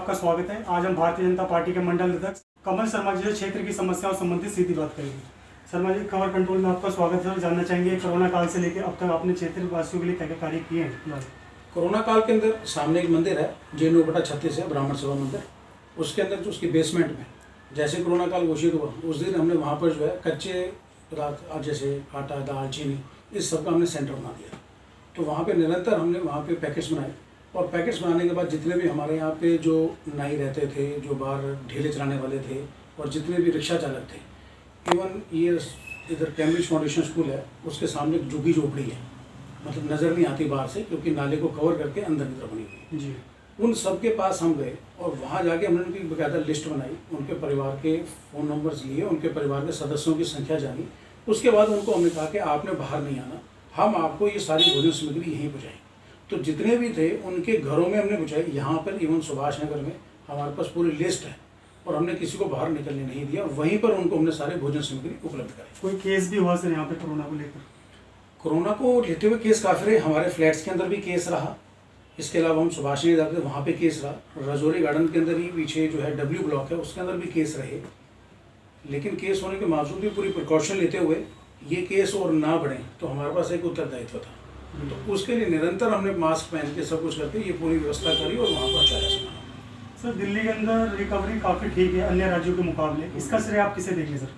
आपका स्वागत है। आज हम भारतीय जनता पार्टी के मंडल अध्यक्ष कमल शर्मा जी से क्षेत्र की समस्याओं संबंधित सीधी बात करेंगे। शर्मा जी, खबर कंट्रोल में आपका स्वागत है और जानना चाहेंगे कोरोना काल से लेकर अब तक आपने क्षेत्र वासियों के लिए क्या क्या कार्य किए हैं। कोरोना काल के अंदर सामने एक मंदिर है JNU/36 है, ब्राह्मण सभा मंदिर। उसके अंदर जो उसकी बेसमेंट में जैसे कोरोना काल घोषित हुआ उस दिन हमने वहाँ पर जो है कच्चे रात जैसे आटा, दाल, चीनी इस सब का हमने सेंटर बना दिया। तो वहाँ पे निरंतर हमने वहाँ पे पैकेट्स बनाए और पैकेट्स बनाने के बाद जितने भी हमारे यहाँ पे जो नाई रहते थे, जो बाहर ठेले चलाने वाले थे और जितने भी रिक्शा चालक थे, इवन ये इधर कैम्ब्रिज फाउंडेशन स्कूल है उसके सामने एक झुग्गी झोपड़ी है, मतलब नज़र नहीं आती बाहर से क्योंकि नाले को कवर करके अंदर की तरफ बनी हुई जी। उन सब के पास हम गए और वहाँ जाके हमने उनकी बकायदा लिस्ट बनाई, उनके परिवार के फ़ोन नंबर्स लिए, उनके परिवार के सदस्यों की संख्या जानी। उसके बाद उनको हमने कहा कि आपने बाहर नहीं आना, हम आपको ये सारी भोजन सामग्री यहीं पहुँचाएँ। तो जितने भी थे उनके घरों में हमने पहुँचाई। यहाँ पर इवन सुभाष नगर में हमारे पास पूरी लिस्ट है और हमने किसी को बाहर निकलने नहीं दिया। वहीं पर उनको हमने सारे भोजन सामग्री उपलब्ध कराई। कोई केस भी हुआ सर यहाँ पे कोरोना को लेकर? कोरोना को लेते हुए केस काफ़ी रहे, हमारे फ्लैट्स के अंदर भी केस रहा। इसके अलावा हम सुभाष नगर जाते वहाँ पे केस रहा। रजौरी गार्डन के अंदर ही पीछे जो है W ब्लॉक है उसके अंदर भी केस रहे। लेकिन केस होने के बावजूद भी पूरी प्रिकॉशन लेते हुए ये केस और ना बढ़े तो हमारे पास एक उत्तरदायित्व था। तो उसके लिए निरंतर हमने मास्क पहन के सब कुछ करके ये पूरी व्यवस्था करी और वहाँ पहुँचाया सामान। सर, दिल्ली के अंदर रिकवरी काफ़ी ठीक है अन्य राज्यों के मुकाबले, इसका श्रेय आप किसे देंगे सर?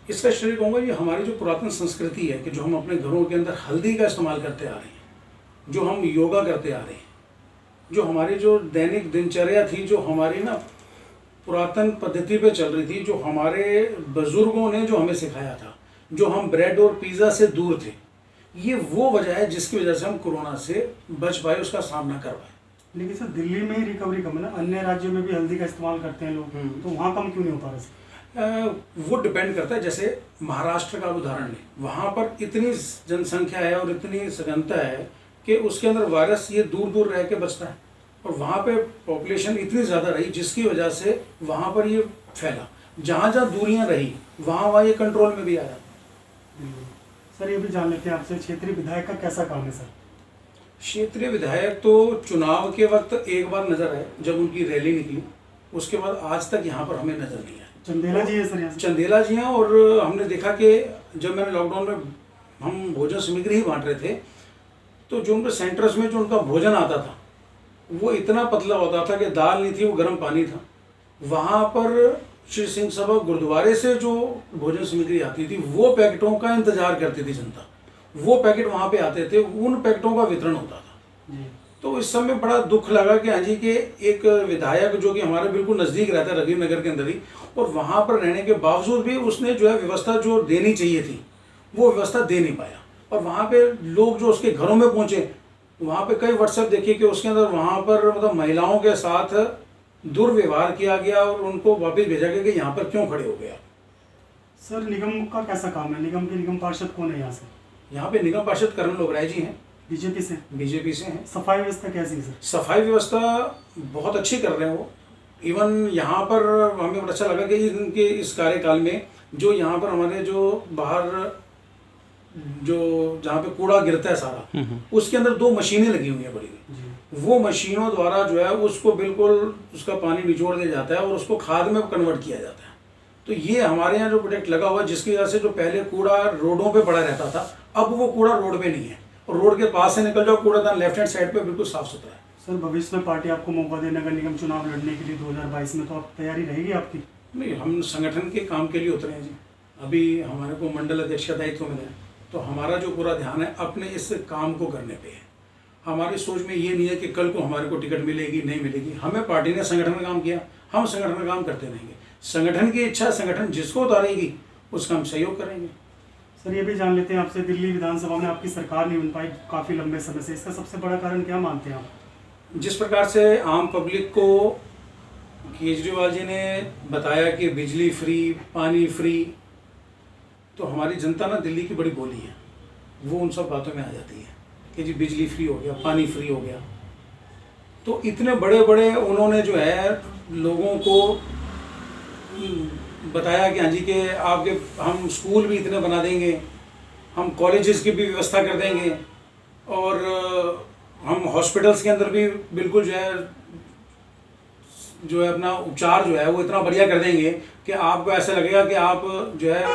इसका श्रेय कहूँगा ये हमारी जो पुरातन संस्कृति है कि जो हम अपने घरों के अंदर हल्दी का इस्तेमाल करते आ रहे हैं, जो हम योगा करते आ रहे हैं, जो हमारी जो दैनिक दिनचर्या थी, जो हमारी ना पुरातन पद्धति पे चल रही थी, जो हमारे बुजुर्गों ने जो हमें सिखाया था, जो हम ब्रेड और पिज़्ज़ा से दूर थे, ये वो वजह है जिसकी वजह से हम कोरोना से बच पाए, उसका सामना कर पाए। लेकिन सर दिल्ली में ही रिकवरी कम है ना, अन्य राज्यों में भी हल्दी का इस्तेमाल करते हैं लोग, तो वहाँ कम क्यों नहीं हो पा रहा? वो डिपेंड करता है। जैसे महाराष्ट्र का उदाहरण लें, वहाँ पर इतनी जनसंख्या है और इतनी सघनता है कि उसके अंदर वायरस ये दूर दूर रह के बचता है और वहाँ पे पॉपुलेशन इतनी ज़्यादा रही जिसकी वजह से वहाँ पर ये फैला। जहाँ जहाँ दूरियाँ रही वहाँ ये कंट्रोल में भी आया। सर, ये भी जान लेते हैं आपसे, क्षेत्रीय विधायक का कैसा काम है सर? क्षेत्रीय विधायक तो चुनाव के वक्त एक बार नजर आए जब उनकी रैली निकली, उसके बाद आज तक यहाँ पर हमें नजर नहीं आया। चंदेला जी है सर? यहाँ चंदेला जी हैं। और हमने देखा कि जब मैंने लॉकडाउन में हम भोजन सामग्री ही बांट रहे थे तो जो उनके सेंटर्स में जो उनका भोजन आता था वो इतना पतला होता था कि दाल नहीं थी, वो गर्म पानी था। वहाँ पर श्री सिंह सभा गुरुद्वारे से जो भोजन सामग्री आती थी वो पैकेटों का इंतजार करती थी जनता, वो पैकेट वहाँ पे आते थे, उन पैकेटों का वितरण होता था। तो इस समय बड़ा दुख लगा कि हाँ जी के एक विधायक जो कि हमारे बिल्कुल नज़दीक रहता है राजीव नगर के अंदर ही, और वहाँ पर रहने के बावजूद भी उसने जो है व्यवस्था जो देनी चाहिए थी वो व्यवस्था दे नहीं पाया। और वहाँ पे लोग जो उसके घरों में पहुँचे, वहाँ पे कई व्हाट्सएप देखिए कि उसके अंदर वहाँ पर मतलब महिलाओं के साथ दुर्व्यवहार किया गया और उनको वापस भेजा गया कि यहाँ पर क्यों खड़े हो गया। सर, निगम का कैसा काम है? निगम के निगम पार्षद कौन है यहाँ से? यहाँ पे निगम पार्षद करण लोबराय जी हैं, बीजेपी से? बीजेपी से हैं। सफाई व्यवस्था कैसी है सर? सफाई व्यवस्था बहुत अच्छी कर रहे हैं वो। इवन यहाँ पर हमें बड़ा अच्छा लगा कि इनके इस कार्यकाल में जो यहाँ पर हमारे जो बाहर जो जहाँ पे कूड़ा गिरता है सारा, उसके अंदर 2 मशीनें लगी हुई हैं बड़ी, वो मशीनों द्वारा जो है उसको बिल्कुल उसका पानी निचोड़ दिया जाता है और उसको खाद में कन्वर्ट किया जाता है। तो ये हमारे यहाँ जो प्रोजेक्ट लगा हुआ है जिसकी वजह से जो पहले कूड़ा रोडों पे पड़ा रहता था अब वो कूड़ा रोड पे नहीं है और रोड के पास से निकल जाओ कूड़ादान लेफ्ट हैंड साइड पे बिल्कुल साफ सुथरा है। सर, भविष्य में पार्टी आपको मौका दे नगर निगम चुनाव लड़ने के लिए 2022 में, तो आप तैयारी रहेगी आपकी? नहीं, हम संगठन के काम के लिए उतरे हैं जी। अभी हमारे को मंडल अध्यक्ष का दायित्व मिला है तो हमारा जो पूरा ध्यान है अपने इस काम को करने पे है। हमारी सोच में ये नहीं है कि कल को हमारे को टिकट मिलेगी नहीं मिलेगी। हमें पार्टी ने संगठन में काम किया, हम संगठन में काम करते रहेंगे। संगठन की इच्छा संगठन जिसको उतारेगी उसका हम सहयोग करेंगे। सर, ये भी जान लेते हैं आपसे, दिल्ली विधानसभा में आपकी सरकार नहीं बन पाई काफ़ी लंबे समय से, इसका सबसे बड़ा कारण क्या मानते हैं आप? जिस प्रकार से आम पब्लिक को केजरीवाल जी ने बताया कि बिजली फ्री, पानी फ्री, तो हमारी जनता ना दिल्ली की बड़ी बोली है, वो उन सब बातों में आ जाती है कि जी बिजली फ्री हो गया, पानी फ्री हो गया। तो इतने बड़े बड़े उन्होंने जो है लोगों को बताया कि हाँ जी के आपके हम स्कूल भी इतने बना देंगे, हम कॉलेजेस की भी व्यवस्था कर देंगे और हम हॉस्पिटल्स के अंदर भी बिल्कुल जो है जो है अपना उपचार जो है वो इतना बढ़िया कर देंगे कि आपको ऐसा लगेगा कि आप जो है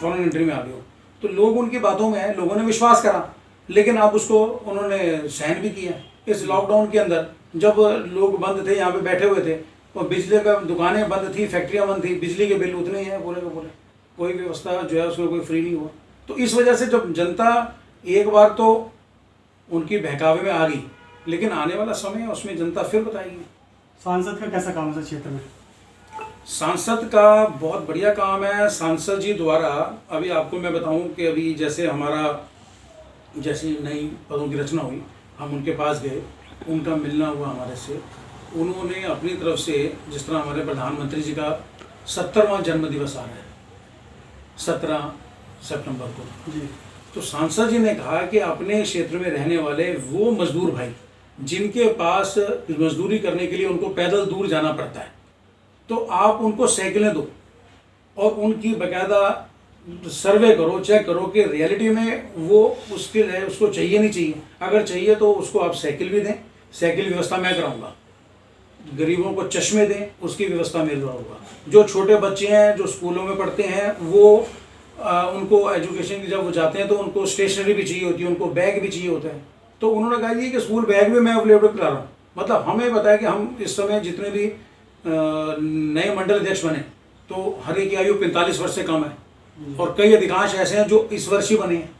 फॉरेन कंट्री में आ गए हो। तो लोग उनकी बातों में है, लोगों ने विश्वास करा, लेकिन अब उसको उन्होंने सहन भी किया। इस लॉकडाउन के अंदर जब लोग बंद थे, यहाँ पे बैठे हुए थे, और बिजली का दुकानें बंद थी, फैक्ट्रियाँ बंद थी, बिजली के बिल उतने ही हैं पूरे के पूरे, कोई व्यवस्था जो है उसमें कोई फ्री नहीं हुआ। तो इस वजह से जब जनता एक बार तो उनकी बहकावे में आ गई, लेकिन आने वाला समय है उसमें जनता फिर बताएगी। सांसद का कैसा काम है सर क्षेत्र में? सांसद का बहुत बढ़िया काम है। सांसद जी द्वारा अभी आपको मैं बताऊं कि अभी जैसे हमारा जैसी नई पदों की रचना हुई, हम उनके पास गए, उनका मिलना हुआ हमारे से। उन्होंने अपनी तरफ से, जिस तरह हमारे प्रधानमंत्री जी का 70वां जन्मदिवस आ रहा है 17 सितंबर को जी, तो सांसद जी ने कहा कि अपने क्षेत्र में रहने वाले वो मजदूर भाई जिनके पास मजदूरी करने के लिए उनको पैदल दूर जाना पड़ता है, तो आप उनको साइकिलें दो और उनकी बाकायदा सर्वे करो, चेक करो कि रियलिटी में वो उसको चाहिए नहीं चाहिए। अगर चाहिए तो उसको आप साइकिल भी दें, साइकिल व्यवस्था मैं कराऊंगा। गरीबों को चश्मे दें, उसकी व्यवस्था मैं कराऊंगा। जो छोटे बच्चे हैं जो स्कूलों में पढ़ते हैं वो उनको एजुकेशन की जब वो जाते हैं तो उनको स्टेशनरी भी चाहिए होती है, उनको बैग भी चाहिए होता है। तो उन्होंने कहा ये कि स्कूल बैग भी मैं अवेलेबल करा रहा हूँ। मतलब हमें बताया कि हम इस समय जितने भी नए मंडल अध्यक्ष बने तो हर एक की आयु 45 वर्ष से कम है, और कई अधिकांश ऐसे हैं जो इस वर्ष ही बने हैं।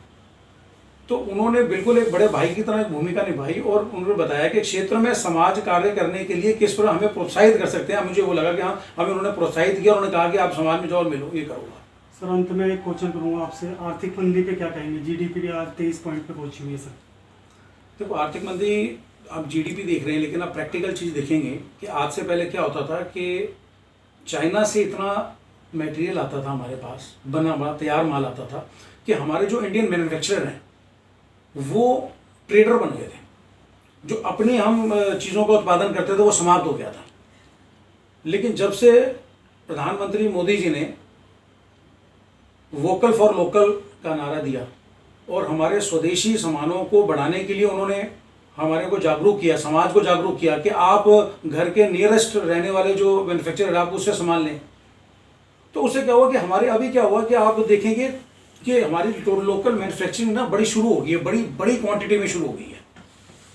तो उन्होंने बिल्कुल एक बड़े भाई की तरह एक भूमिका निभाई, और उन्होंने बताया कि क्षेत्र में समाज कार्य करने के लिए किस तरह हमें प्रोत्साहित कर सकते हैं। मुझे वो लगा कि हाँ, हमें उन्होंने प्रोत्साहित किया। उन्होंने कहा कि आप समाज में जाओ और मिलो, ये करूँगा। सर अंत में एक क्वेश्चन करूँगा आपसे, आर्थिक मंदी पे क्या कहेंगे? जीडीपी की आज 23 पॉइंट पे पहुंची हुई है सर। देखो आर्थिक मंदी, आप जीडीपी देख रहे हैं, लेकिन आप प्रैक्टिकल चीज़ देखेंगे कि आज से पहले क्या होता था कि चाइना से इतना मटेरियल आता था हमारे पास, बना तैयार माल आता था कि हमारे जो इंडियन मैन्युफैक्चरर हैं वो ट्रेडर बन गए थे। जो अपनी हम चीज़ों का उत्पादन करते थे वो समाप्त हो गया था। लेकिन जब से प्रधानमंत्री मोदी जी ने वोकल फॉर लोकल का नारा दिया और हमारे स्वदेशी सामानों को बढ़ाने के लिए उन्होंने हमारे को जागरूक किया, समाज को जागरूक किया कि आप घर के नियरेस्ट रहने वाले जो मैन्युफैक्चरर आप उससे सामान लें। तो उससे क्या हुआ कि हमारे अभी क्या हुआ कि आप देखेंगे कि हमारी लोकल मैन्युफैक्चरिंग ना बड़ी शुरू हो गई है, बड़ी बड़ी क्वांटिटी में शुरू हो गई है।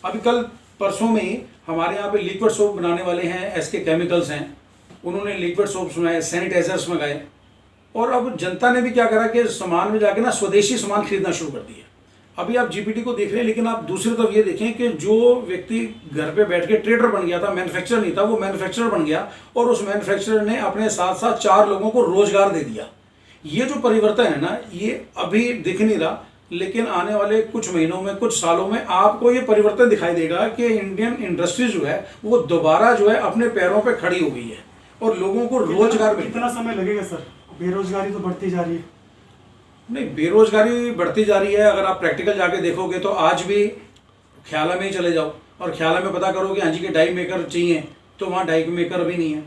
अभी कल परसों में ही हमारे यहाँ पे लिक्विड सोप बनाने वाले हैं, एसके केमिकल्स हैं, उन्होंने लिक्विड सोप्स बनाए, सैनिटाइजर्स मंगाए। और अब जनता ने भी क्या करा कि सामान में जाके ना स्वदेशी सामान खरीदना शुरू कर दिया। अभी आप जीपीटी को देख रहे हैं, लेकिन आप दूसरी तरफ ये देखें कि जो व्यक्ति घर पे बैठ के ट्रेडर बन गया था, मैन्युफैक्चरर नहीं था, वो मैन्युफैक्चरर बन गया, और उस मैन्युफैक्चरर ने अपने साथ साथ 4 लोगों को रोजगार दे दिया। ये जो परिवर्तन है ना, ये अभी दिख नहीं रहा, लेकिन आने वाले कुछ महीनों में, कुछ सालों में आपको ये परिवर्तन दिखाई देगा कि इंडियन इंडस्ट्री जो है वो दोबारा जो है अपने पैरों पे खड़ी हो गई है और लोगों को रोजगार मिल। कितना समय लगेगा सर? बेरोजगारी तो बढ़ती जा रही है। नहीं, बेरोजगारी बढ़ती जा रही है। अगर आप प्रैक्टिकल जाके देखोगे तो आज भी ख्याला में ही चले जाओ और ख्याला में पता करो कि हाँ जी के डाई मेकर चाहिए, तो वहाँ डाई मेकर भी नहीं है।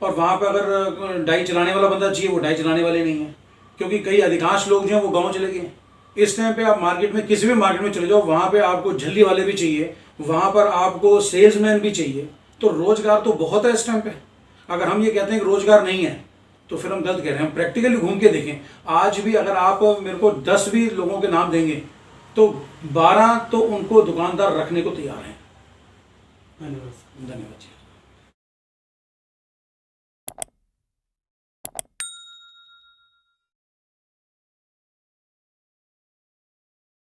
और वहाँ पे अगर डाई चलाने वाला बंदा चाहिए, वो डाई चलाने वाले नहीं है, क्योंकि कई अधिकांश लोग जो हैं वो गाँव चले गए। इस टाइम पे आप मार्केट में, किसी भी मार्केट में चले जाओ, वहाँ पे आपको झल्ली वाले भी चाहिए, वहाँ पर आपको सेल्समैन भी चाहिए। तो रोजगार तो बहुत है इस टाइम पे। अगर हम ये कहते हैं कि रोजगार नहीं है तो फिर हम गलत कह रहे हैं। हम प्रैक्टिकली घूम के देखें, आज भी अगर आप मेरे को 10 भी लोगों के नाम देंगे तो 12 तो उनको दुकानदार रखने को तैयार हैं। धन्यवाद। धन्यवाद जी।